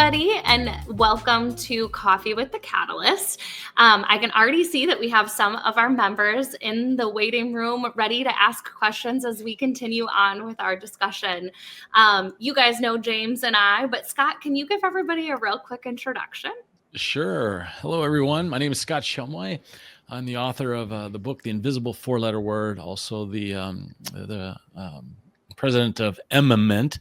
everybody, and welcome to Coffee with the Catalyst. I can already see that we have some of our members in the waiting room ready to ask questions as we continue on with our discussion. You guys know James and I, but Scott, can you give everybody a real quick introduction? Sure. Hello, everyone. My name is Scott Shumway. I'm the author of the book, The Invisible Four-Letter Word, also the president of Emma Mint.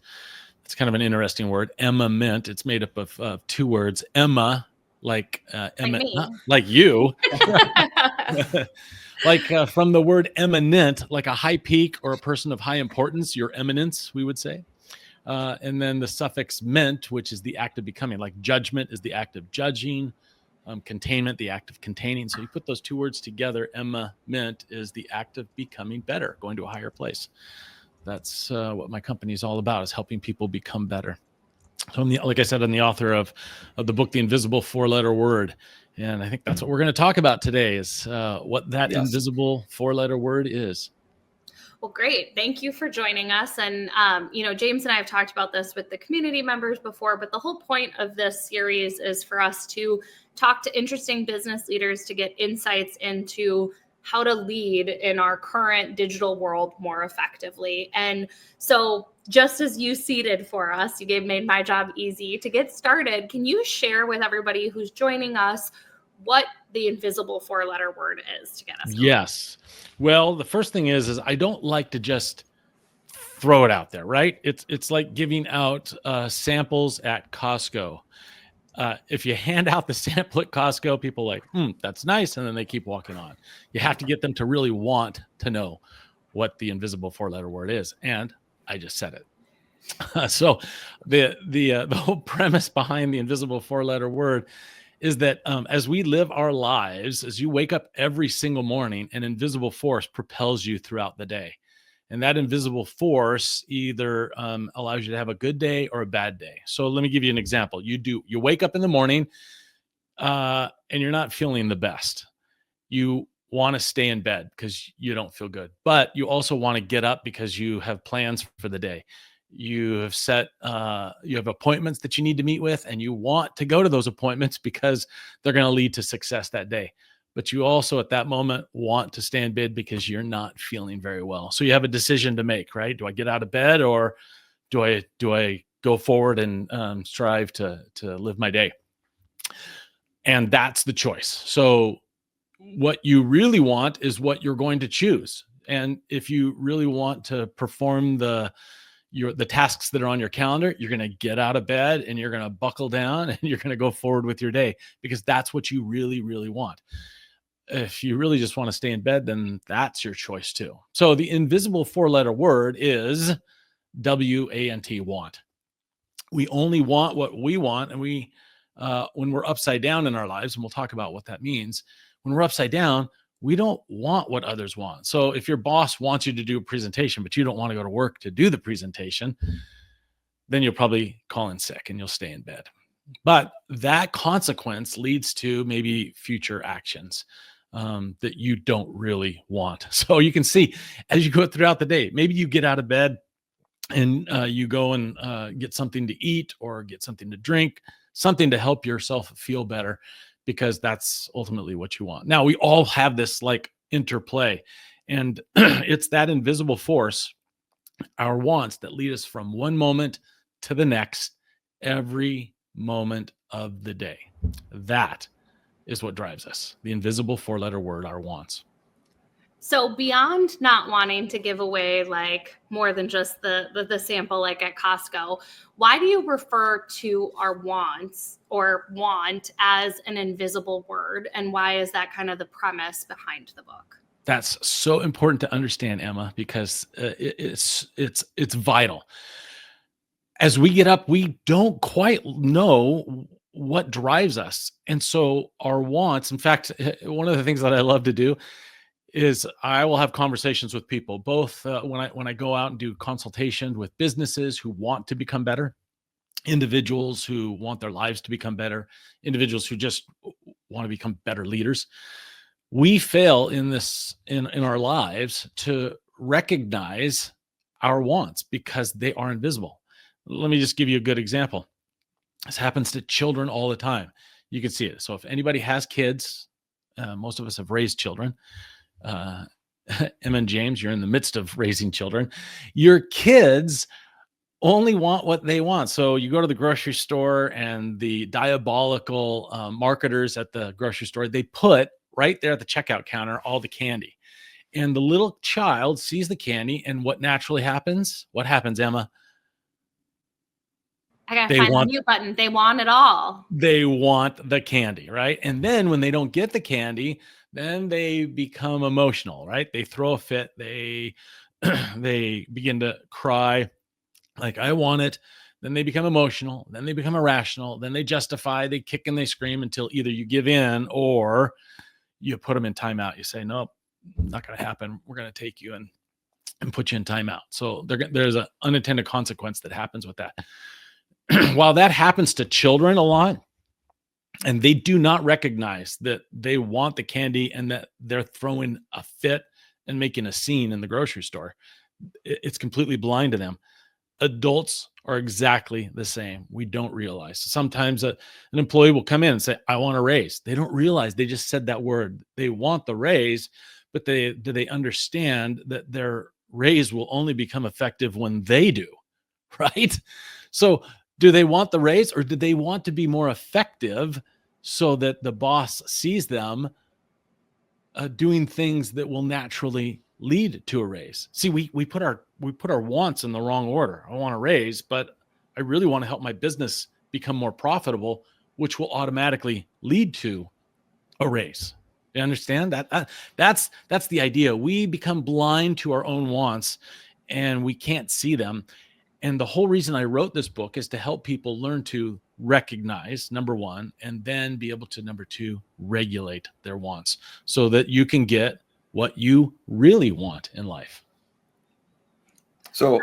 It's kind of an interesting word, Emma Mint. It's made up of two words, Emma, like Emma, like you, like from the word eminent, like a high peak or a person of high importance, your eminence, we would say. And then the suffix ment, which is the act of becoming, like judgment is the act of judging, containment, the act of containing. So you put those two words together, Emma Mint is the act of becoming better, going to a higher place. That's what my company is all about, is helping people become better. So like I said, I'm the author of the book, The Invisible Four-Letter Word. And I think that's what we're going to talk about today, is what that invisible four-letter word is. Well, great. Thank you for joining us. And, James and I have talked about this with the community members before, but the whole point of this series is for us to talk to interesting business leaders to get insights into how to lead in our current digital world more effectively. And so just as you seeded for us, you made my job easy to get started. Can you share with everybody who's joining us what the invisible four-letter word is to get us going? Yes. Well, the first thing is I don't like to just throw it out there, right? It's like giving out samples at Costco. If you hand out the sample at Costco, people are like, that's nice. And then they keep walking on. You have to get them to really want to know what the invisible four-letter word is. And I just said it. So the whole premise behind the invisible four-letter word is that as we live our lives, as you wake up every single morning, an invisible force propels you throughout the day. And that invisible force either allows you to have a good day or a bad day. So let me give you an example. You wake up in the morning and you're not feeling the best. You want to stay in bed because you don't feel good, but you also want to get up because you have plans for the day. You have appointments that you need to meet with, and you want to go to those appointments because they're going to lead to success that day. But you also at that moment want to stay in bed because you're not feeling very well. So you have a decision to make, right? Do I get out of bed, or do I go forward and strive to live my day? And that's the choice. So what you really want is what you're going to choose. And if you really want to perform the tasks that are on your calendar, you're going to get out of bed and you're going to buckle down and you're going to go forward with your day because that's what you really, really want. If you really just want to stay in bed, then that's your choice too. So the invisible four-letter word is WANT, want. We only want what we want. And when we're upside down in our lives, and we'll talk about what that means, when we're upside down, we don't want what others want. So if your boss wants you to do a presentation, but you don't want to go to work to do the presentation, then you'll probably call in sick and you'll stay in bed. But that consequence leads to maybe future actions that you don't really want. So you can see as you go throughout the day, maybe you get out of bed and you go and get something to eat or get something to drink, something to help yourself feel better, because that's ultimately what you want. Now, we all have this like interplay, and it's that invisible force, our wants, that lead us from one moment to the next every moment of the day. That is what drives us. The invisible four-letter word, our wants. So beyond not wanting to give away like more than just the sample like at Costco, why do you refer to our wants or want as an invisible word? And why is that kind of the premise behind the book? That's so important to understand, Emma, because it's vital. As we get up, we don't quite know what drives us. And so our wants, in fact, one of the things that I love to do is I will have conversations with people, both when I go out and do consultation with businesses who want to become better, individuals who want their lives to become better, individuals who just want to become better leaders. We fail in our lives to recognize our wants because they are invisible. Let me just give you a good example. This happens to children all the time. You can see it. So if anybody has kids, most of us have raised children. Emma and James, you're in the midst of raising children. Your kids only want what they want. So you go to the grocery store, and the diabolical marketers at the grocery store, they put right there at the checkout counter all the candy. And the little child sees the candy, and what naturally happens? What happens, Emma? I gotta They find the want mute button. They want it all. they want the candy, right? And then when they don't get the candy, then they become emotional, right? They throw a fit. They they begin to cry, like, I want it. Then they become emotional. Then they become irrational. Then they justify, they kick and they scream until either you give in or you put them in timeout. You say, nope, not going to happen. We're going to take you and put you in timeout. So there's an unintended consequence that happens with that. While that happens to children a lot, and they do not recognize that they want the candy and that they're throwing a fit and making a scene in the grocery store, it's completely blind to them. Adults are exactly the same. We don't realize. Sometimes an employee will come in and say, I want a raise. They don't realize they just said that word. They want the raise, but do they understand that their raise will only become effective when they do, right? So do they want the raise, or do they want to be more effective so that the boss sees them doing things that will naturally lead to a raise? See, we put our wants in the wrong order. I want a raise, but I really want to help my business become more profitable, which will automatically lead to a raise. You understand that? That's the idea. We become blind to our own wants, and we can't see them. And the whole reason I wrote this book is to help people learn to recognize, number one, and then be able to, number two, regulate their wants so that you can get what you really want in life. So,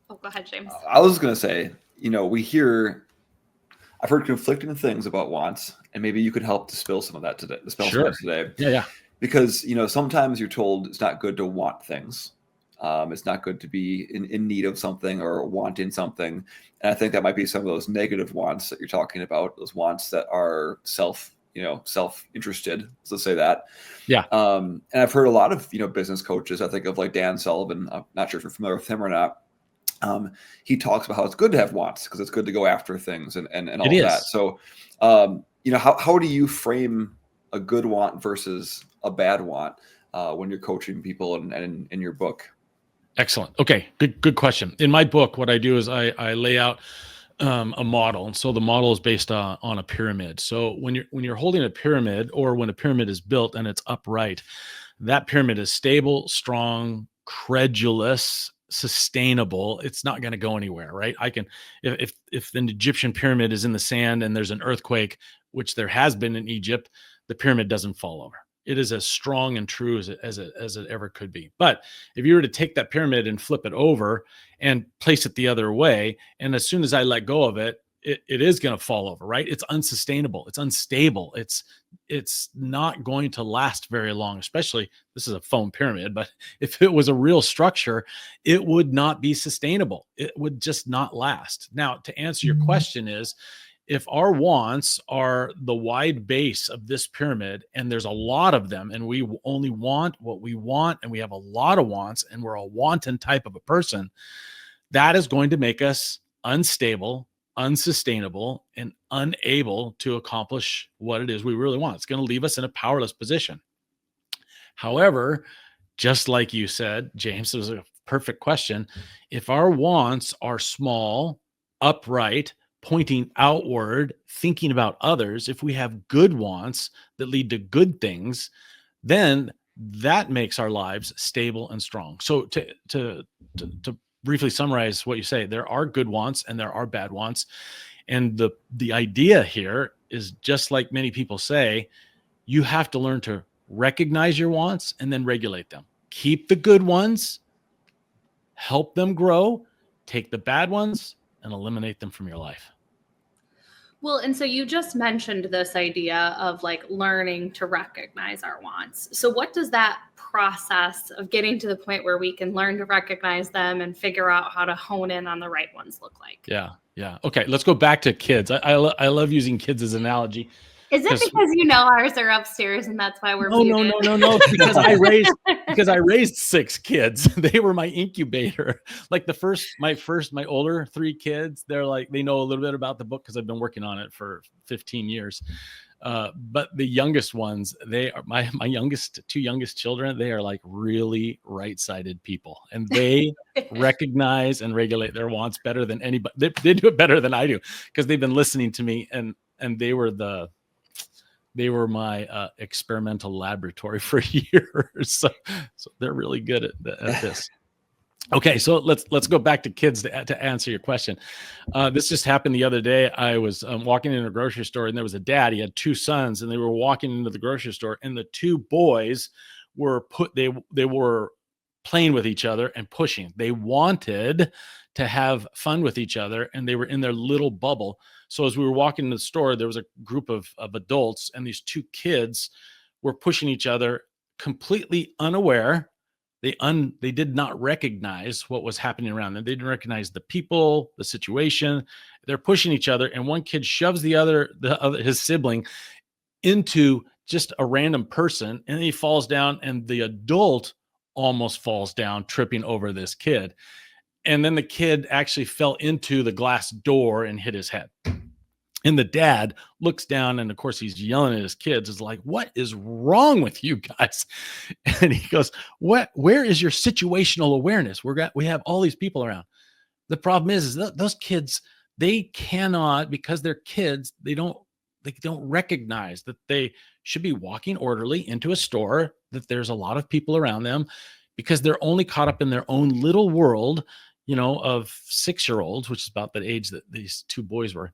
go ahead, James. I was going to say, I've heard conflicting things about wants, and maybe you could help dispel some of that today. Sure. Yeah. Because, sometimes you're told it's not good to want things. It's not good to be in need of something or wanting something. And I think that might be some of those negative wants that you're talking about, those wants that are self-interested, let's say that. Yeah. And I've heard a lot of, business coaches, I think of like Dan Sullivan. I'm not sure if you're familiar with him or not. He talks about how it's good to have wants because it's good to go after things and all of that. So, how do you frame a good want versus a bad want when you're coaching people and in your book? Excellent. Okay. Good question. In my book, what I do is I lay out a model. And so the model is based on a pyramid. So when you're holding a pyramid, or when a pyramid is built and it's upright, that pyramid is stable, strong, credulous, sustainable. It's not going to go anywhere, right? If an Egyptian pyramid is in the sand and there's an earthquake, which there has been in Egypt, the pyramid doesn't fall over. It is as strong and true as it ever could be. But if you were to take that pyramid and flip it over and place it the other way, and as soon as I let go of it, it is going to fall over, right? It's unsustainable. It's unstable. It's not going to last very long, especially, this is a foam pyramid, but if it was a real structure, it would not be sustainable. It would just not last. Now, to answer your question is, if our wants are the wide base of this pyramid, and there's a lot of them, and we only want what we want, and we have a lot of wants, and we're a wanton type of a person, that is going to make us unstable, unsustainable, and unable to accomplish what it is we really want. It's going to leave us in a powerless position. However, just like you said, James, it was a perfect question. If our wants are small, upright, pointing outward, thinking about others, if we have good wants that lead to good things, then that makes our lives stable and strong. So to briefly summarize what you say, there are good wants and there are bad wants. And the idea here is, just like many people say, you have to learn to recognize your wants and then regulate them. Keep the good ones, help them grow, take the bad ones, and eliminate them from your life. Well, and so you just mentioned this idea of like learning to recognize our wants. So what does that process of getting to the point where we can learn to recognize them and figure out how to hone in on the right ones look like? Yeah. Yeah. Okay. Let's go back to kids. I love using kids as an analogy. Is it because ours are upstairs and that's why we're muted? No. It's because I raised 6 kids. They were my incubator. Like my older 3 kids, they're like, they know a little bit about the book because I've been working on it for 15 years. But the youngest ones, they are my 2 youngest children. They are like really right-sided people, and they recognize and regulate their wants better than anybody. They do it better than I do because they've been listening to me, and they were my experimental laboratory for years. So they're really good at this. Okay, so let's go back to kids to answer your question. This just happened the other day. I was walking in a grocery store, and there was a dad. He had 2 sons, and they were walking into the grocery store, and the 2 boys were they were playing with each other and pushing. They wanted to have fun with each other, and they were in their little bubble. So as we were walking in the store, there was a group of adults, and these 2 kids were pushing each other, completely unaware. They did not recognize what was happening around them. They didn't recognize the people, the situation. They're pushing each other, and one kid shoves his sibling into just a random person, and he falls down, and the adult almost falls down, tripping over this kid. And then the kid actually fell into the glass door and hit his head. And the dad looks down, and of course he's yelling at his kids. Is like, "What is wrong with you guys?" And he goes, "Where is your situational awareness? We have all these people around." The problem is those kids, they cannot, because they're kids, they don't recognize that they should be walking orderly into a store, that there's a lot of people around them, because they're only caught up in their own little world, of 6-year-olds, which is about the age that these 2 boys were.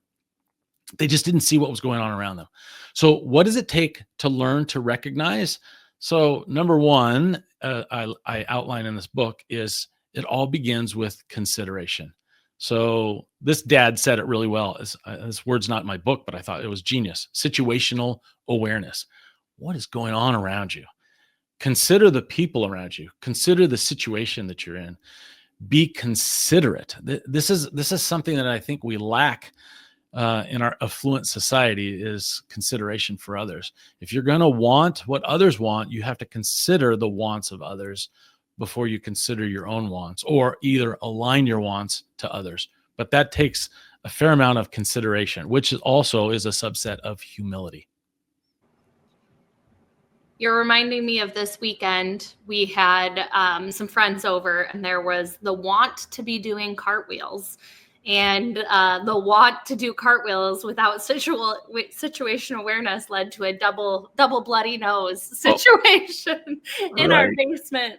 They just didn't see what was going on around them. So what does it take to learn to recognize? So number 1, I outline in this book, is it all begins with consideration. So this dad said it really well. This word's not in my book, but I thought it was genius. Situational awareness. What is going on around you? Consider the people around you. Consider the situation that you're in. Be considerate. This is something that I think we lack in our affluent society, is consideration for others. If you're going to want what others want, you have to consider the wants of others before you consider your own wants, or either align your wants to others. But that takes a fair amount of consideration, which also is a subset of humility. You're reminding me of this weekend. We had some friends over, and there was the want to be doing cartwheels. And the want to do cartwheels without situational awareness led to a double bloody nose situation in our basement.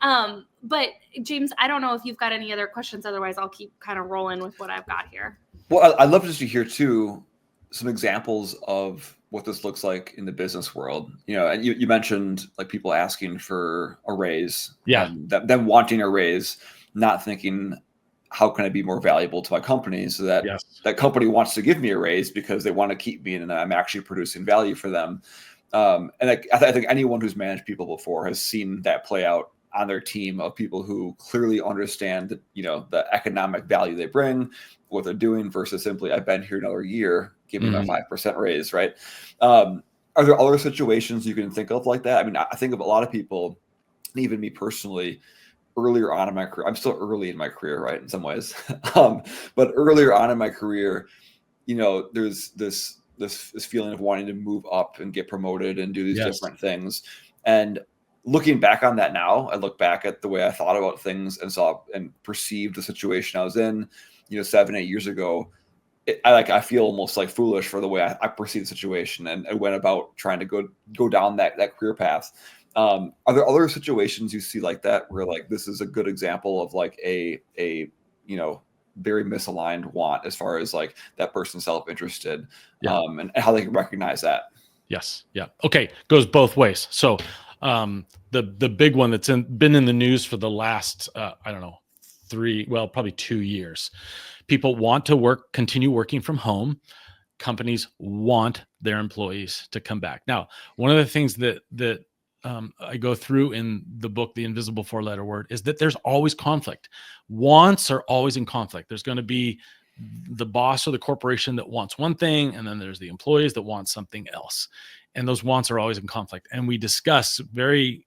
But James, I don't know if you've got any other questions. Otherwise, I'll keep kind of rolling with what I've got here. Well, I'd love just to hear too some examples of what this looks like in the business world. And you mentioned like people asking for a raise, them wanting a raise, not thinking, how can I be more valuable to my company, so that that company wants to give me a raise because they want to keep me and I'm actually producing value for them. And I think anyone who's managed people before has seen that play out on their team, of people who clearly understand that, the economic value they bring, what they're doing, versus simply, I've been here another year, give me my 5% raise, right? Are there other situations you can think of like that? I mean, I think of a lot of people, and even me personally, earlier on in my career, I'm still early in my career, right, in some ways. But earlier on in my career, there's this feeling of wanting to move up and get promoted and do these different things. And looking back on that now, I look back at the way I thought about things and saw and perceived the situation I was in, 7-8 years ago. I feel almost like foolish for the way I perceived the situation and went about trying to go down that career path. Are there other situations you see like that, where like this is a good example of like a very misaligned want, as far as like that person's self-interested, and how they can recognize that? Yes. Yeah. Okay. Goes both ways. So the big one that's been in the news for the last, probably 2 years. People want to continue working from home. Companies want their employees to come back. Now, one of the things that I go through in the book, The Invisible 4-Letter Word, is that there's always conflict. Wants are always in conflict. There's going to be the boss or the corporation that wants one thing, and then there's the employees that want something else. And those wants are always in conflict. And we discuss very,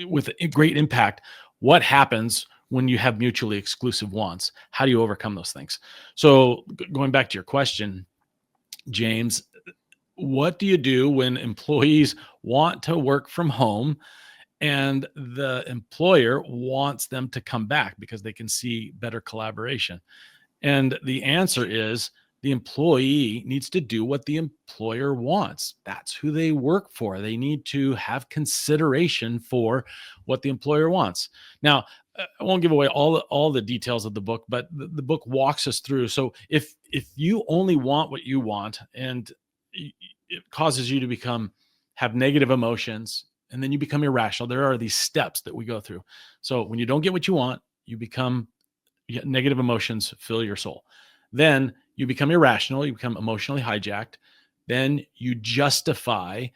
with great impact, what happens when you have mutually exclusive wants. How do you overcome those things? So going back to your question, James, what do you do when employees want to work from home and the employer wants them to come back because they can see better collaboration? And the answer is the employee needs to do what the employer wants. That's who they work for. They need to have consideration for what the employer wants. Now, I won't give away all the details of the book, but the book walks us through. So if you only want what you want, and it causes you to have negative emotions, and then you become irrational, there are these steps that we go through. So when you don't get what you want, negative emotions fill your soul. Then you become irrational, you become emotionally hijacked. Then you justify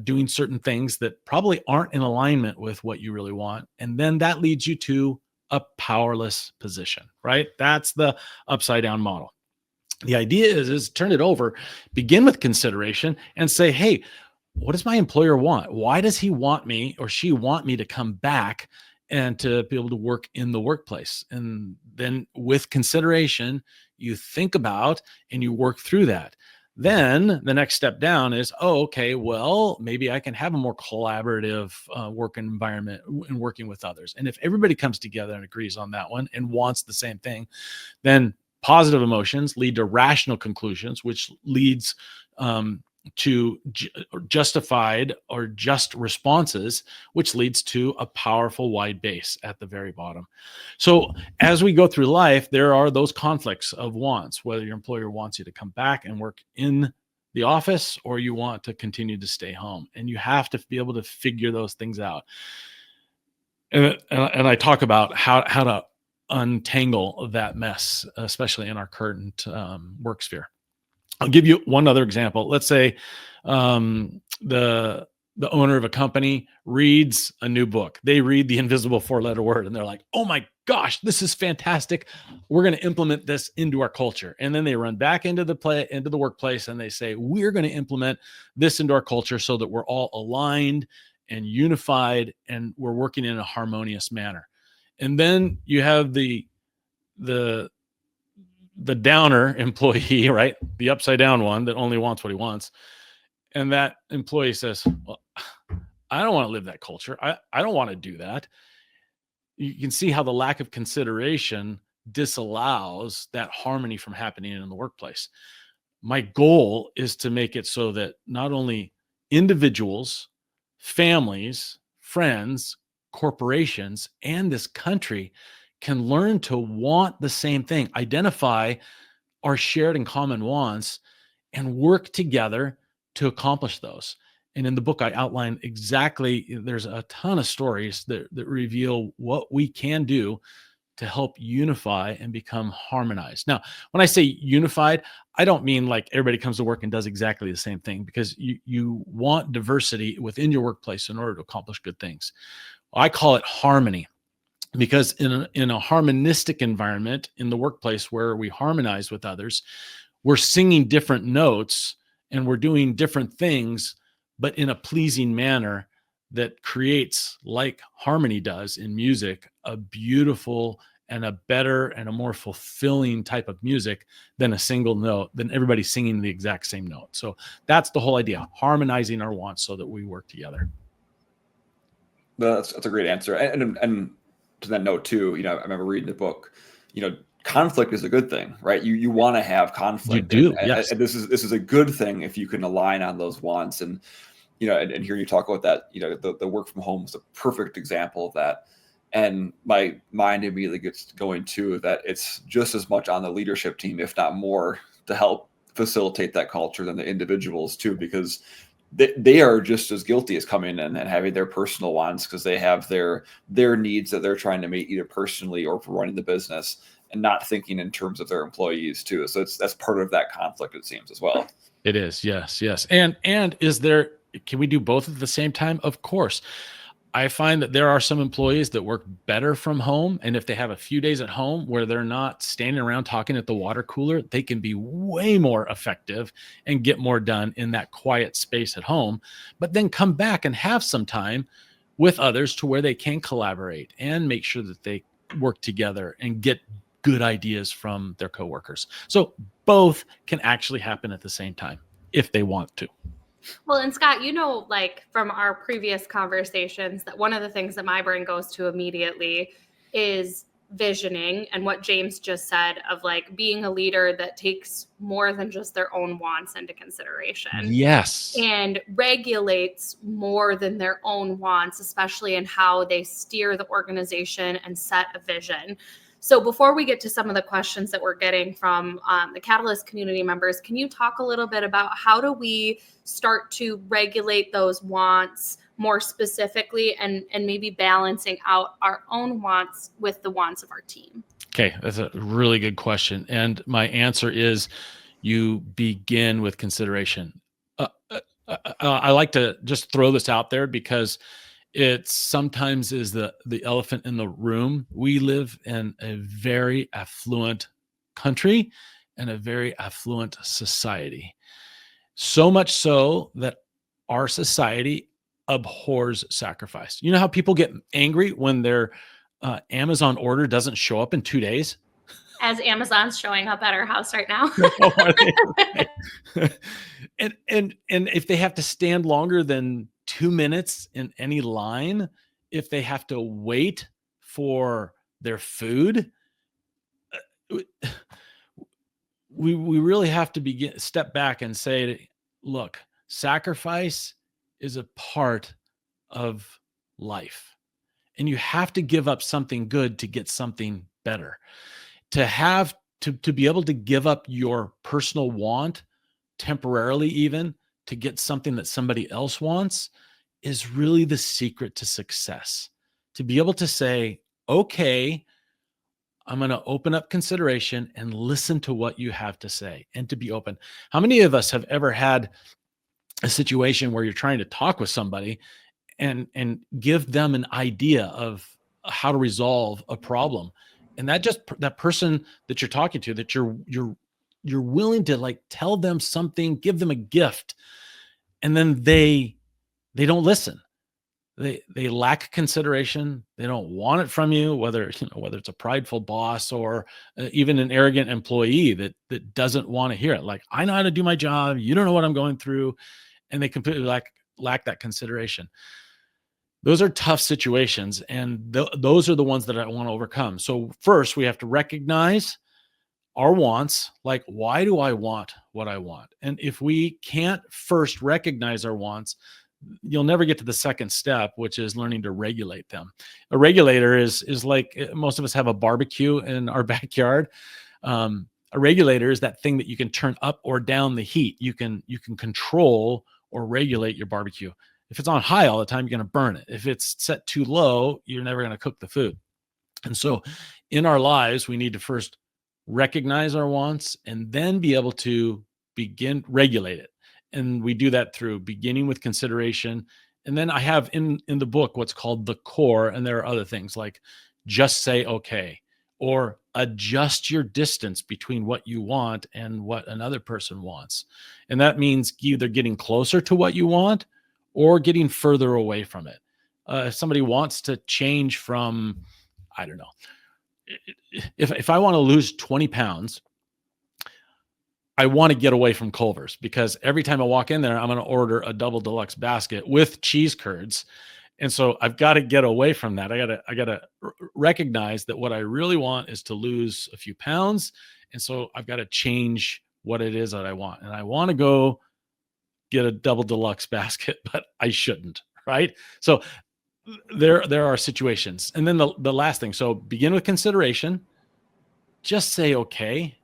doing certain things that probably aren't in alignment with what you really want. And then that leads you to a powerless position, right? That's the upside down model. The idea is turn it over, begin with consideration, and say, hey, what does my employer want? Why does he want me or she want me to come back and to be able to work in the workplace? And then with consideration, you think about and you work through that. Then the next step down is, okay, well, maybe I can have a more collaborative work environment in working with others. And if everybody comes together and agrees on that one and wants the same thing, then positive emotions lead to rational conclusions, which leads to justified or just responses, which leads to a powerful wide base at the very bottom. So as we go through life, there are those conflicts of wants, whether your employer wants you to come back and work in the office or you want to continue to stay home. And you have to be able to figure those things out. And I talk about how to untangle that mess, especially in our current work sphere. I'll give you one other example. Let's say the owner of a company reads a new book. They read the invisible four-letter word and they're like, oh my gosh, this is fantastic. We're going to implement this into our culture. And then they run back into the workplace and they say, we're going to implement this into our culture so that we're all aligned and unified and we're working in a harmonious manner. And then you have the downer employee, right? The upside down one that only wants what he wants. And that employee says, well, I don't want to live that culture. I don't want to do that. You can see how the lack of consideration disallows that harmony from happening in the workplace. My goal is to make it so that not only individuals, families, friends, corporations, and this country can learn to want the same thing, identify our shared and common wants, and work together to accomplish those. And in the book, I outline exactly, there's a ton of stories that reveal what we can do to help unify and become harmonized. Now, when I say unified, I don't mean like everybody comes to work and does exactly the same thing, because you want diversity within your workplace in order to accomplish good things. I call it harmony. Because in a harmonistic environment in the workplace where we harmonize with others, we're singing different notes and we're doing different things, but in a pleasing manner that creates, like harmony does in music, a beautiful and a better and a more fulfilling type of music than a single note, than everybody singing the exact same note. So that's the whole idea, harmonizing our wants so that we work together. That's a great answer. And to that note too, I remember reading the book, conflict is a good thing, right? You want to have conflict. You do, yes. And this is a good thing if you can align on those wants. And, and here you talk about that, the work from home is a perfect example of that. And my mind immediately gets going to that it's just as much on the leadership team, if not more, to help facilitate that culture than the individuals too, because they are just as guilty as coming in and having their personal wants, because they have their needs that they're trying to meet either personally or for running the business, and not thinking in terms of their employees too. So that's part of that conflict, it seems, as well. It is. Yes. And can we do both at the same time? Of course. I find that there are some employees that work better from home. And if they have a few days at home where they're not standing around talking at the water cooler, they can be way more effective and get more done in that quiet space at home, but then come back and have some time with others to where they can collaborate and make sure that they work together and get good ideas from their coworkers. So both can actually happen at the same time if they want to. Well, and Scott, like from our previous conversations, that one of the things that my brain goes to immediately is visioning, and what James just said of like being a leader that takes more than just their own wants into consideration. Yes. And regulates more than their own wants, especially in how they steer the organization and set a vision. So before we get to some of the questions that we're getting from the Catalyst community members, can you talk a little bit about how do we start to regulate those wants more specifically and maybe balancing out our own wants with the wants of our team? Okay, that's a really good question. And my answer is you begin with consideration. I like to just throw this out there because it sometimes is the elephant in the room. We live in a very affluent country and a very affluent society. So much so that our society abhors sacrifice. You know how people get angry when their Amazon order doesn't show up in 2 days? As Amazon's showing up at our house right now. and if they have to stand longer than 2 minutes in any line, if they have to wait for their food, we really have to step back and say, look, sacrifice is a part of life, and you have to give up something good to get something better. To be able to give up your personal want temporarily, even to get something that somebody else wants, is really the secret to success. To be able to say, okay, I'm going to open up consideration and listen to what you have to say, and to be open. How many of us have ever had a situation where you're trying to talk with somebody and give them an idea of how to resolve a problem? And that person that you're talking to, that you're willing to like tell them something, give them a gift, and then they don't listen. They lack consideration. They don't want it from you, whether it's a prideful boss or even an arrogant employee that doesn't want to hear it. Like, I know how to do my job. You don't know what I'm going through, and they completely lack that consideration. Those are tough situations, and those are the ones that I want to overcome. So first, we have to recognize our wants. Like, why do I want what I want? And if we can't first recognize our wants, you'll never get to the second step, which is learning to regulate them. A regulator is like, most of us have a barbecue in our backyard. A regulator is that thing that you can turn up or down the heat. You can control or regulate your barbecue. If it's on high all the time, you're going to burn it. If it's set too low, you're never going to cook the food. And so in our lives, we need to first recognize our wants and then be able to begin regulate it. And we do that through beginning with consideration. And then I have in the book what's called the core. And there are other things like just say okay, or adjust your distance between what you want and what another person wants. And that means either getting closer to what you want or getting further away from it. If somebody wants to change from, I don't know, if I want to lose 20 pounds, I want to get away from Culver's, because every time I walk in there, I'm going to order a double deluxe basket with cheese curds. And so I've got to get away from that. I got to recognize that what I really want is to lose a few pounds. And so I've got to change what it is that I want. And I want to go get a double deluxe basket, but I shouldn't, right? So there are situations. And then the last thing, so begin with consideration, just say, okay,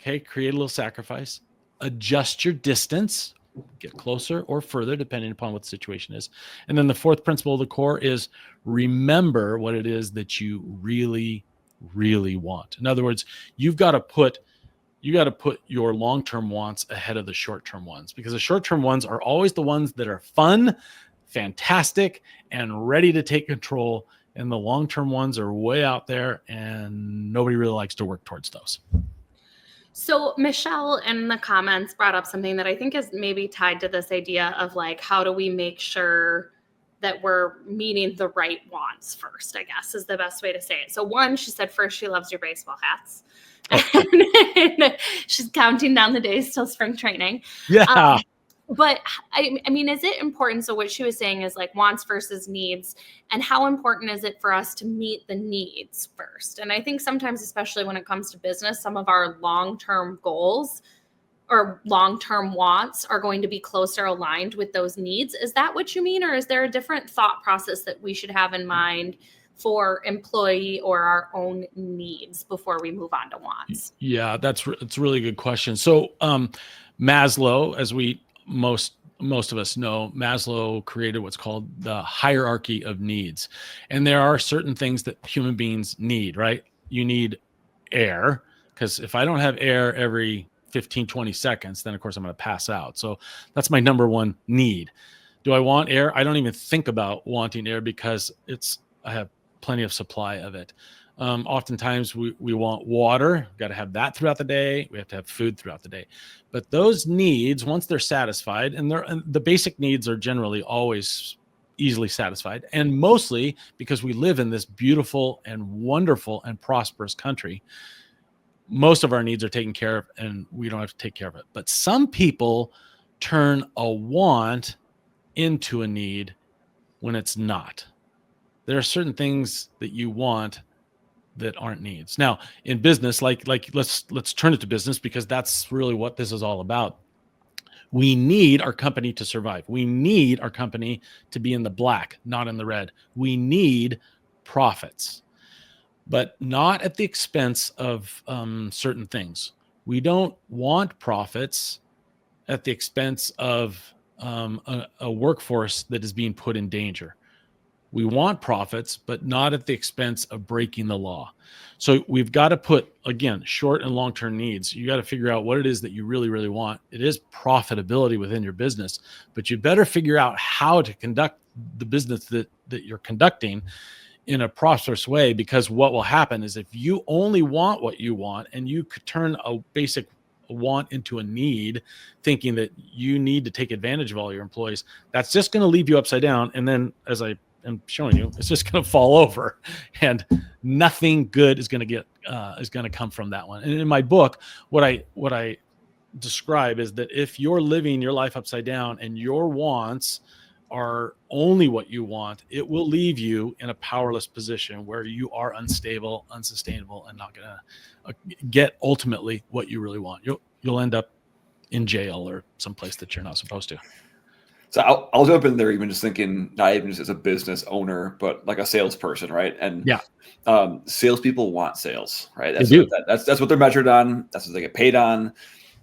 create a little sacrifice, adjust your distance, get closer or further, depending upon what the situation is. And then the fourth principle of the core is remember what it is that you really, really want. In other words, you got to put your long-term wants ahead of the short-term ones, because the short-term ones are always the ones that are fun fantastic and ready to take control. And the long-term ones are way out there, and nobody really likes to work towards those. So Michelle in the comments brought up something that I think is maybe tied to this idea of like, how do we make sure that we're meeting the right wants first, I guess is the best way to say it. So one, she said first she loves your baseball hats. Oh. And she's counting down the days till spring training. Yeah. But I mean, is it important? So what she was saying is like wants versus needs, and how important is it for us to meet the needs first? And I think sometimes, especially when it comes to business, some of our long-term goals or long-term wants are going to be closer aligned with those needs. Is that what you mean? Or is there a different thought process that we should have in mind for employee or our own needs before we move on to wants? Yeah, it's a really good question. So Maslow, as most of us know, Maslow created what's called the hierarchy of needs. And there are certain things that human beings need, right? You need air, because if I don't have air every 15, 20 seconds, then of course I'm going to pass out. So that's my number one need. Do I want air? I don't even think about wanting air because I have plenty of supply of it. Oftentimes we want water, got to have that throughout the day. We have to have food throughout the day. But those needs, once they're satisfied, and the basic needs are generally always easily satisfied, and mostly because we live in this beautiful and wonderful and prosperous country, most of our needs are taken care of and we don't have to take care of it. But some people turn a want into a need when it's not. There are certain things that you want that aren't needs. Now, in business, like let's turn it to business, because that's really what this is all about. We need our company to survive. We need our company to be in the black, not in the red. We need profits, but not at the expense of certain things. We don't want profits at the expense of a workforce that is being put in danger. We want profits, but not at the expense of breaking the law. So we've got to put, again, short and long-term needs. You got to figure out what it is that you really, really want. It is profitability within your business, but you better figure out how to conduct the business that you're conducting in a prosperous way, because what will happen is if you only want what you want and you could turn a basic want into a need, thinking that you need to take advantage of all your employees, that's just going to leave you upside down. And then, as I am showing you, it's just going to fall over, and nothing good is going to come from that one. And in my book, what I describe is that if you're living your life upside down and your wants are only what you want, it will leave you in a powerless position where you are unstable, unsustainable, and not going to get ultimately what you really want. You'll end up in jail or someplace that you're not supposed to. So I'll jump in there, even just thinking, not even just as a business owner, but like a salesperson, right? And yeah, salespeople want sales, right? That's what they're measured on. That's what they get paid on.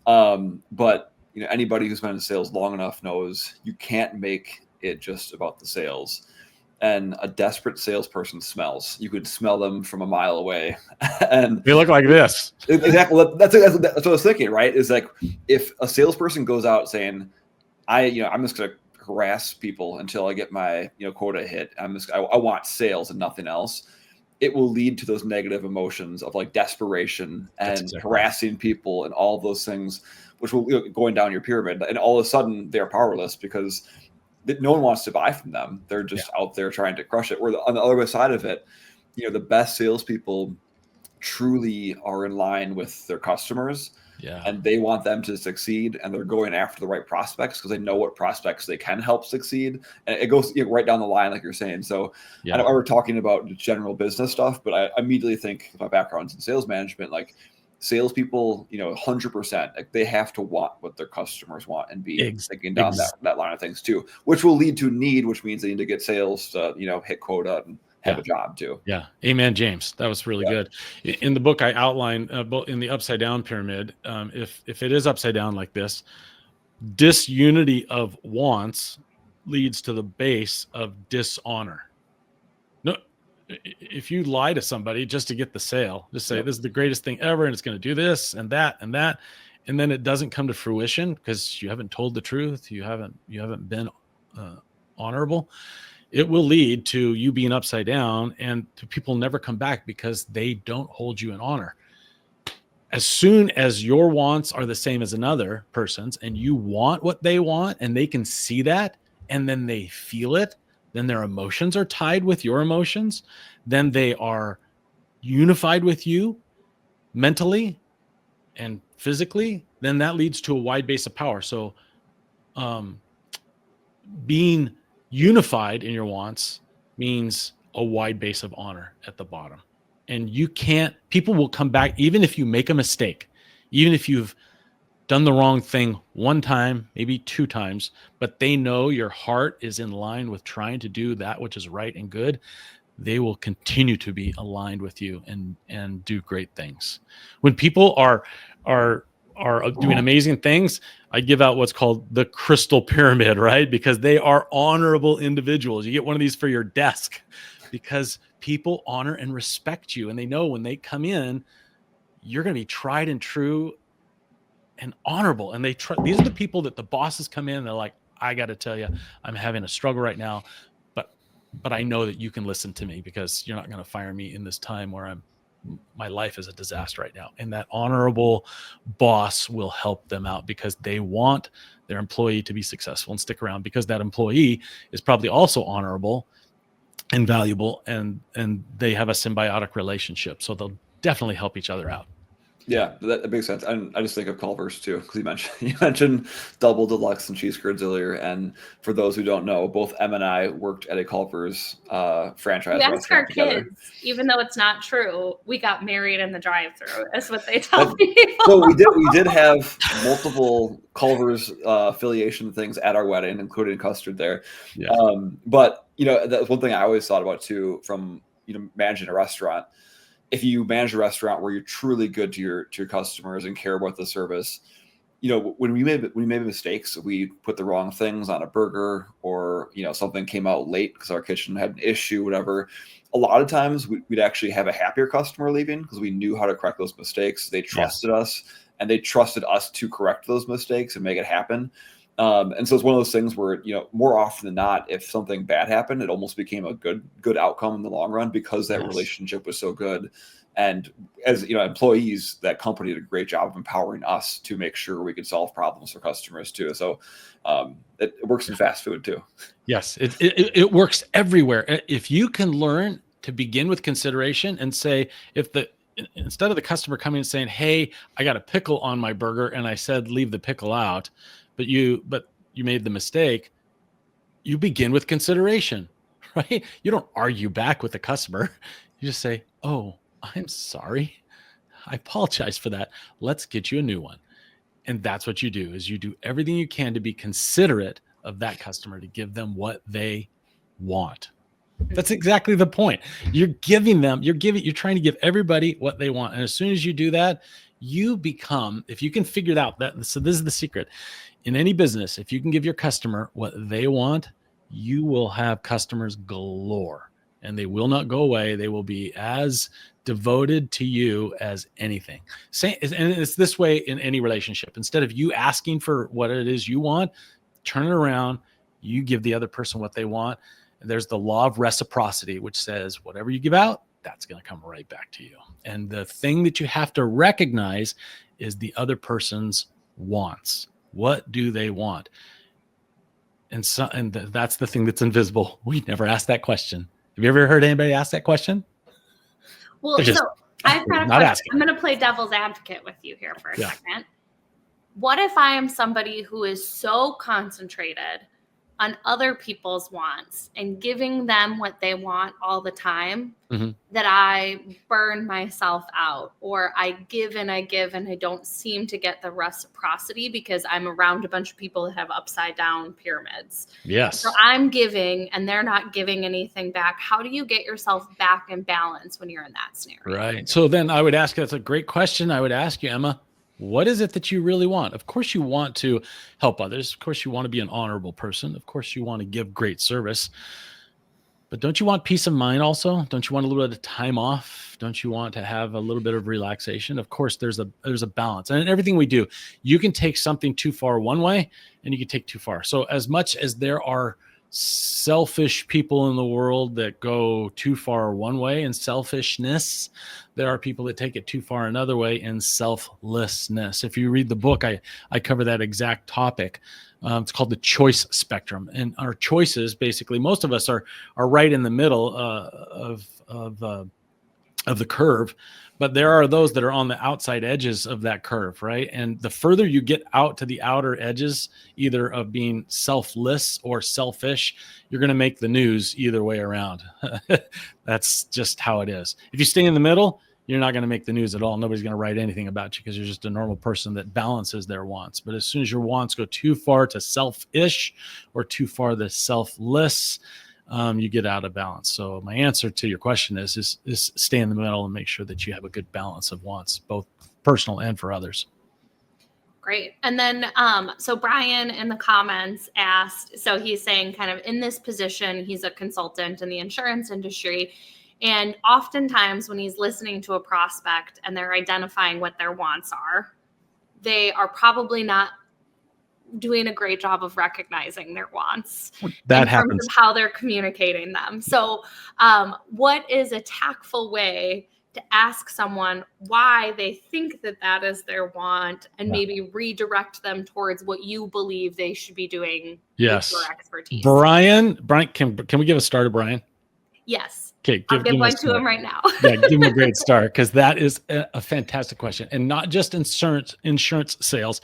But anybody who's been in sales long enough knows you can't make it just about the sales. And a desperate salesperson smells. You could smell them from a mile away. And they look like this. Exactly. That's what I was thinking, right? Is like, if a salesperson goes out saying, I'm just going to harass people until I get my quota hit. I want sales and nothing else. It will lead to those negative emotions of like desperation and harassing people and all of those things, which will going down your pyramid. And all of a sudden they're powerless because no one wants to buy from them. They're just out there trying to crush it. Where on the other side of it, the best salespeople truly are in line with their customers. Yeah. And they want them to succeed, and they're going after the right prospects because they know what prospects they can help succeed. And it goes right down the line, like you're saying. So I know we're talking about general business stuff, but I immediately think my background's in sales management, like salespeople, 100%, like they have to want what their customers want and be thinking down that line of things too, which will lead to need, which means they need to get sales to, hit quota and have a job too. Yeah. Amen, James. That was really good. In the book, I outline in the upside down pyramid, if it is upside down like this, disunity of wants leads to the base of dishonor. No, if you lie to somebody just to get the sale, just say this is the greatest thing ever and it's going to do this and that, and then it doesn't come to fruition because you haven't told the truth. You haven't been honorable, it will lead to you being upside down and to people never come back because they don't hold you in honor. As soon as your wants are the same as another person's and you want what they want and they can see that and then they feel it, then their emotions are tied with your emotions, then they are unified with you mentally and physically, then that leads to a wide base of power. So being unified in your wants means a wide base of honor at the bottom. And people will come back, even if you make a mistake, even if you've done the wrong thing one time, maybe two times, but they know your heart is in line with trying to do that which is right and good. They will continue to be aligned with you and do great things. When people are doing amazing things, I give out what's called the crystal pyramid, right? Because they are honorable individuals. You get one of these for your desk because people honor and respect you. And they know when they come in, you're going to be tried and true and honorable. And these are the people that the bosses come in and they're like, I got to tell you, I'm having a struggle right now, but I know that you can listen to me because you're not going to fire me in this time where my life is a disaster right now. And that honorable boss will help them out because they want their employee to be successful and stick around because that employee is probably also honorable and valuable and they have a symbiotic relationship. So they'll definitely help each other out. Yeah, that makes sense. And I just think of Culver's too, because you mentioned Double Deluxe and cheese curds earlier. And for those who don't know, both Em and I worked at a Culver's franchise. We ask our kids, even though it's not true, we got married in the drive-thru. That's what they tell people. So we did have multiple Culver's affiliation things at our wedding, including custard there. Yeah. But that's one thing I always thought about too, from managing a restaurant. If you manage a restaurant where you're truly good to your customers and care about the service, when we made mistakes, we put the wrong things on a burger or, something came out late because our kitchen had an issue, whatever. A lot of times we'd actually have a happier customer leaving because we knew how to correct those mistakes. They trusted us and they trusted us to correct those mistakes and make it happen. And so it's one of those things where, more often than not, if something bad happened, it almost became a good outcome in the long run because that relationship was so good. And as employees, that company did a great job of empowering us to make sure we could solve problems for customers too. So it works in fast food too. Yes, it works everywhere. If you can learn to begin with consideration and say, instead of the customer coming and saying, "Hey, I got a pickle on my burger," and I said, "Leave the pickle out," but you made the mistake. You begin with consideration, right? You don't argue back with the customer. You just say, "Oh, I'm sorry. I apologize for that. Let's get you a new one." And that's what you do, is you do everything you can to be considerate of that customer, to give them what they want. That's exactly the point. You're trying to give everybody what they want. And as soon as you do that, you become, if you can figure it out, so this is the secret. In any business, if you can give your customer what they want, you will have customers galore and they will not go away. They will be as devoted to you as anything. And it's this way in any relationship. Instead of you asking for what it is you want, turn it around. You give the other person what they want. And there's the law of reciprocity, which says whatever you give out, that's going to come right back to you. And the thing that you have to recognize is the other person's wants. What do they want? And that's the thing that's invisible. We never ask that question. Have you ever heard anybody ask that question? Well, so I've got a question. I'm going to play devil's advocate with you here for a second. What if I am somebody who is so concentrated on other people's wants and giving them what they want all the time that I burn myself out, or I give and I don't seem to get the reciprocity because I'm around a bunch of people that have upside down pyramids. Yes. So I'm giving and they're not giving anything back. How do you get yourself back in balance when you're in that scenario? Right. So then I would ask, that's a great question. I would ask you, Emma, what is it that you really want? Of course you want to help others. Of course you want to be an honorable person. Of course you want to give great service. But don't you want peace of mind also? Don't you want a little bit of time off? Don't you want to have a little bit of relaxation? Of course there's a balance. And in everything we do, you can take something too far one way and you can take too far. So as much as there are selfish people in the world that go too far one way in selfishness. There are people that take it too far another way in selflessness. If you read the book, I cover that exact topic. It's called the choice spectrum, and our choices, basically, most of us are right in the middle of the curve, but there are those that are on the outside edges of that curve, right? And the further you get out to the outer edges, either of being selfless or selfish, you're going to make the news either way around. That's just how it is. If you stay in the middle, you're not going to make the news at all. Nobody's going to write anything about you because you're just a normal person that balances their wants. But as soon as your wants go too far to selfish or too far to selfless, you get out of balance. So my answer to your question is stay in the middle and make sure that you have a good balance of wants, both personal and for others. Great. And then, so Brian in the comments asked, so he's saying kind of in this position, he's a consultant in the insurance industry. And oftentimes when he's listening to a prospect and they're identifying what their wants are, they are probably not doing a great job of recognizing their wants that in happens. terms of how they're communicating them. So what is a tactful way to ask someone why they think that that is their want and maybe redirect them towards what you believe they should be doing with your expertise? Brian, can we give a start to Brian? Yes. Okay, I'll give one to him right now. Yeah, give him a great start, because that is a fantastic question. And not just insurance sales.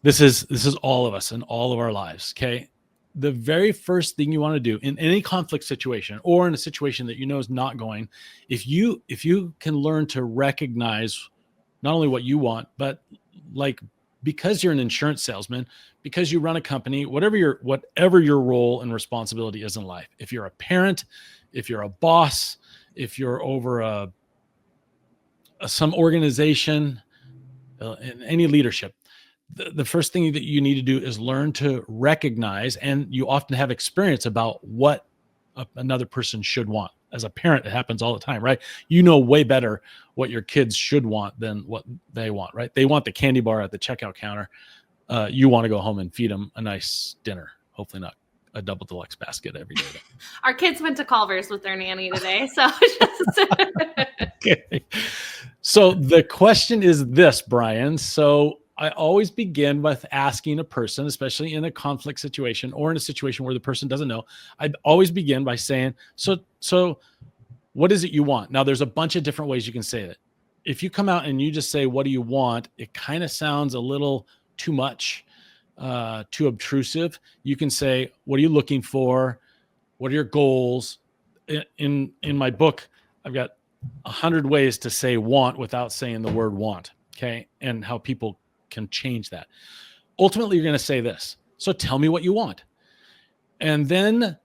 This is all of us in all of our lives. Okay. The very first thing you want to do in any conflict situation or in a situation that you know is not going, if you can learn to recognize not only what you want, but like, because you're an insurance salesman, because you run a company, whatever your role and responsibility is in life. If you're a parent, if you're a boss, if you're over some organization, in any leadership, the first thing that you need to do is learn to recognize, and you often have experience about what another person should want. As a parent, it happens all the time, right? You know way better what your kids should want than what they want, right? They want the candy bar at the checkout counter. You want to go home and feed them a nice dinner, hopefully not a double deluxe basket every day. Our kids went to Culver's with their nanny today. So Okay. So the question is this, Brian. So I always begin with asking a person, especially in a conflict situation or in a situation where the person doesn't know, I'd always begin by saying, so what is it you want? Now, there's a bunch of different ways you can say that. If you come out and you just say, what do you want? It kind of sounds a little too much, too obtrusive. You can say, what are you looking for? What are your goals? In my book, I've got 100 ways to say want without saying the word want. Okay. And how people can change that. Ultimately, you're going to say this. So tell me what you want. And then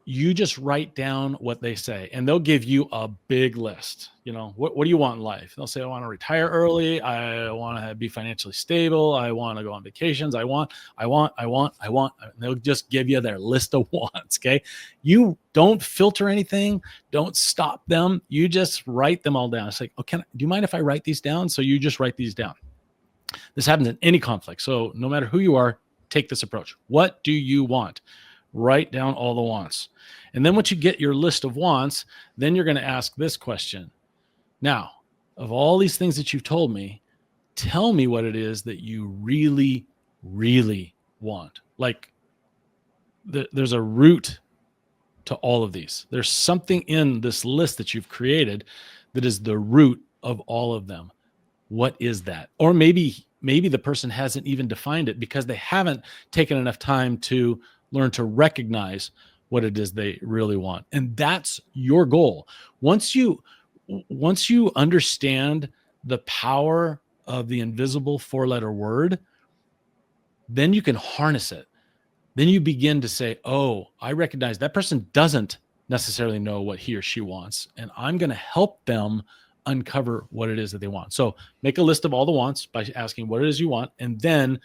you just write down what they say, and they'll give you a big list. You know, what do you want in life? They'll say, I want to retire early. I want to be financially stable. I want to go on vacations. I want. And they'll just give you their list of wants. Okay. You don't filter anything. Don't stop them. You just write them all down. It's like, do you mind if I write these down? So you just write these down. This happens in any conflict. So no matter who you are, take this approach. What do you want? Write down all the wants. And then once you get your list of wants, then you're going to ask this question. Now, of all these things that you've told me, tell me what it is that you really, really want. Like there's a root to all of these. There's something in this list that you've created that is the root of all of them. What is that? Or maybe the person hasn't even defined it because they haven't taken enough time to learn to recognize what it is they really want. And that's your goal. Once you understand the power of the invisible 4-letter word, then you can harness it. Then you begin to say, oh, I recognize that person doesn't necessarily know what he or she wants, and I'm going to help them uncover what it is that they want. So make a list of all the wants by asking what it is you want, and then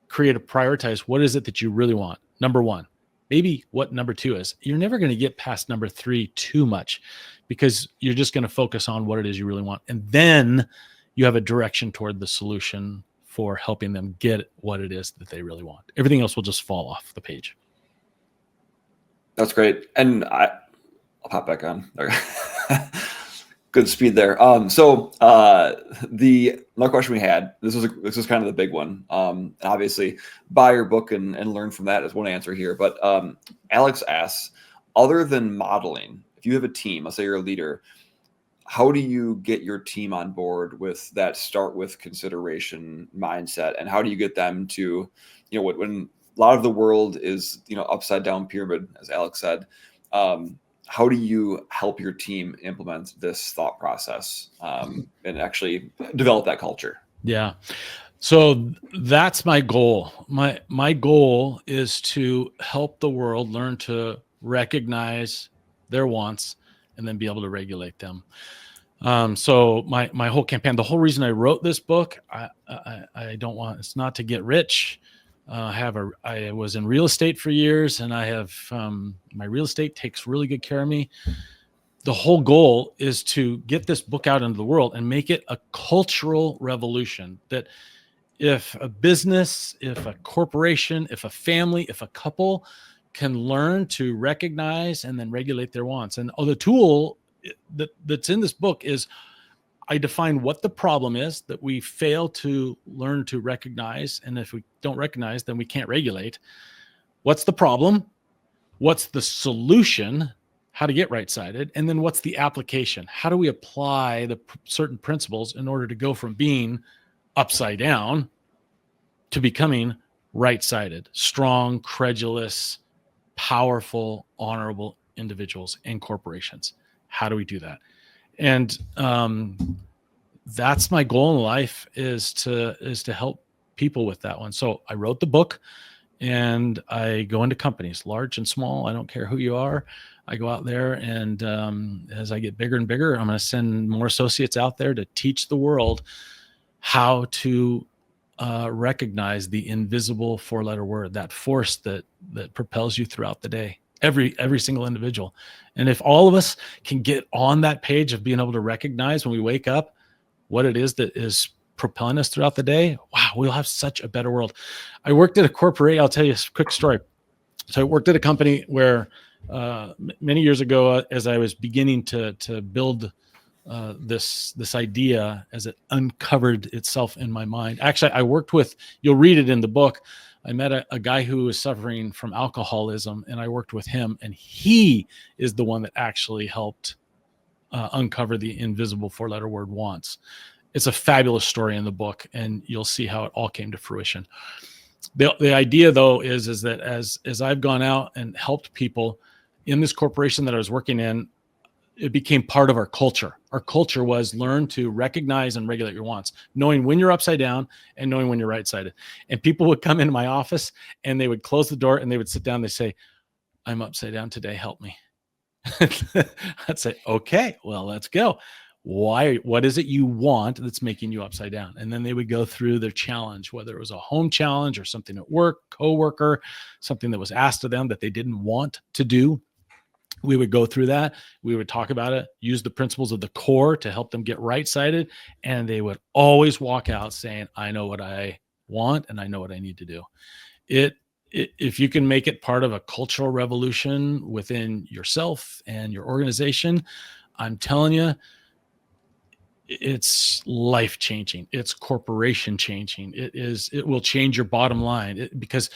prioritize what is it that you really want. Number one, maybe what number two is. You're never going to get past number three too much because you're just going to focus on what it is you really want. And then you have a direction toward the solution for helping them get what it is that they really want. Everything else will just fall off the page. That's great. And I'll pop back on. Good speed there. The another question we had, this was kind of the big one. Obviously buy your book and learn from that is one answer here. But Alex asks, other than modeling, if you have a team, let's say you're a leader, how do you get your team on board with that start with consideration mindset? And how do you get them to, when a lot of the world is, upside down pyramid, as Alex said, how do you help your team implement this thought process and actually develop that culture? Yeah. So that's my goal. My goal is to help the world learn to recognize their wants and then be able to regulate them. So my whole campaign, the whole reason I wrote this book, I don't want, it's not to get rich. I was in real estate for years, and I have, my real estate takes really good care of me. The whole goal is to get this book out into the world and make it a cultural revolution, that if a business, if a corporation, if a family, if a couple can learn to recognize and then regulate their wants. And the tool that's in this book is, I define what the problem is that we fail to learn to recognize. And if we don't recognize, then we can't regulate. What's the problem? What's the solution? How to get right-sided? And then what's the application? How do we apply the certain principles in order to go from being upside down to becoming right-sided, strong, credulous, powerful, honorable individuals and corporations? How do we do that? And that's my goal in life, is to help people with that one. So I wrote the book, and I go into companies, large and small. I don't care who you are. I go out there, and as I get bigger and bigger, I'm going to send more associates out there to teach the world how to recognize the invisible four-letter word, that force that propels you throughout the day. Every single individual. And if all of us can get on that page of being able to recognize when we wake up what it is that is propelling us throughout the day, wow, we'll have such a better world. I worked at a corporate, I'll tell you a quick story. So I worked at a company where many years ago, as I was beginning to build this idea, as it uncovered itself in my mind. Actually, I worked with, you'll read it in the book, I met a guy who was suffering from alcoholism, and I worked with him, and he is the one that actually helped uncover the invisible four-letter word wants. It's a fabulous story in the book, and you'll see how it all came to fruition. The idea, though, is that as I've gone out and helped people in this corporation that I was working in, it became part of our culture. Our culture was learn to recognize and regulate your wants, knowing when you're upside down and knowing when you're right-sided. And people would come into my office, and they would close the door, and they would sit down. They say, "I'm upside down today. Help me." I'd say, "Okay, well, let's go. Why? What is it you want that's making you upside down?" And then they would go through their challenge, whether it was a home challenge or something at work, coworker, something that was asked of them that they didn't want to do. We would go through that. We would talk about it, use the principles of the core to help them get right-sided. And they would always walk out saying, "I know what I want, and I know what I need to do." If you can make it part of a cultural revolution within yourself and your organization, I'm telling you, it's life-changing. It's corporation-changing. It will change your bottom line, because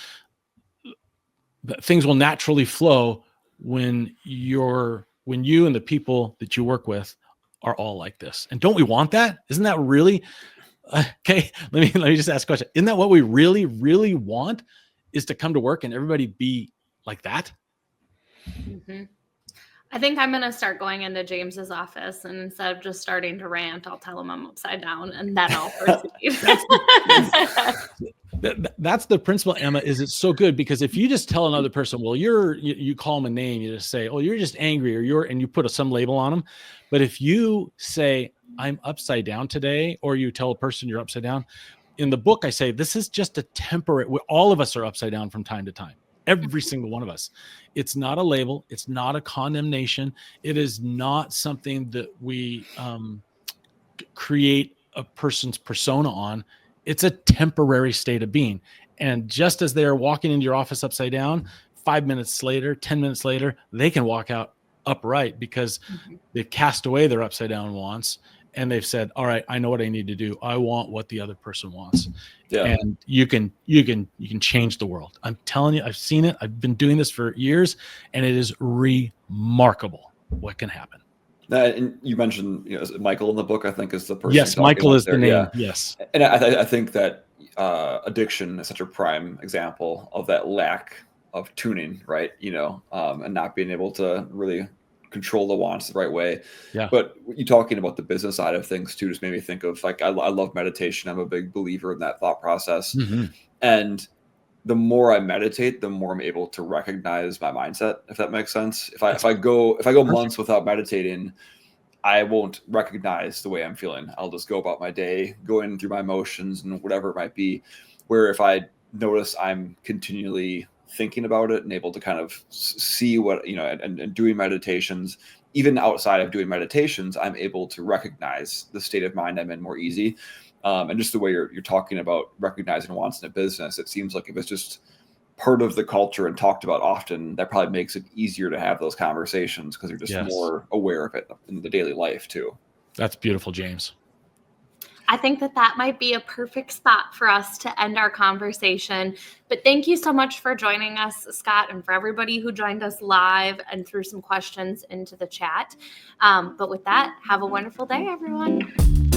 things will naturally flow when you and the people that you work with are all like this. And don't we want that? Isn't that really okay? Let me just ask a question. Isn't that what we really, really want, is to come to work and everybody be like that? Mm-hmm. I think I'm going to start going into James's office, and instead of just starting to rant, I'll tell him I'm upside down, and then I'll proceed. That's the principle, Emma. Is it's so good, because if you just tell another person, well, you call them a name, you just say, "Oh, you're just angry," and you put some label on them. But if you say, "I'm upside down today," or you tell a person you're upside down, in the book, I say, this is just a temporary, all of us are upside down from time to time. Every single one of us. It's not a label. It's not a condemnation. It is not something that we create a person's persona on. It's a temporary state of being. And just as they're walking into your office upside down, 5 minutes later, 10 minutes later, they can walk out upright because they've cast away their upside down wants. And they've said, all right, I know what I need to do. I want what the other person wants. Yeah. And you can change the world. I'm telling you, I've seen it. I've been doing this for years, and it is remarkable what can happen. And you mentioned, Michael in the book, I think, is the person. Yes, Michael is the name. Yeah. Yes. And I think that addiction is such a prime example of that lack of tuning, right? And not being able to really control the wants the right way. Yeah. But you talking about the business side of things too just made me think of, like, I love meditation. I'm a big believer in that thought process. And the more I meditate, the more I'm able to recognize my mindset, if that makes sense. If I go months without meditating, I won't recognize the way I'm feeling. I'll just go about my day, going through my emotions and whatever it might be. Where if I notice I'm continually thinking about it and able to kind of see what, and doing meditations, even outside of doing meditations, I'm able to recognize the state of mind I'm in more easy. And just the way you're talking about recognizing wants in a business, it seems like if it's just part of the culture and talked about often, that probably makes it easier to have those conversations because you're just more aware of it in the daily life too. That's beautiful, James. I think that might be a perfect spot for us to end our conversation. But thank you so much for joining us, Scott, and for everybody who joined us live and threw some questions into the chat. But with that, have a wonderful day, everyone.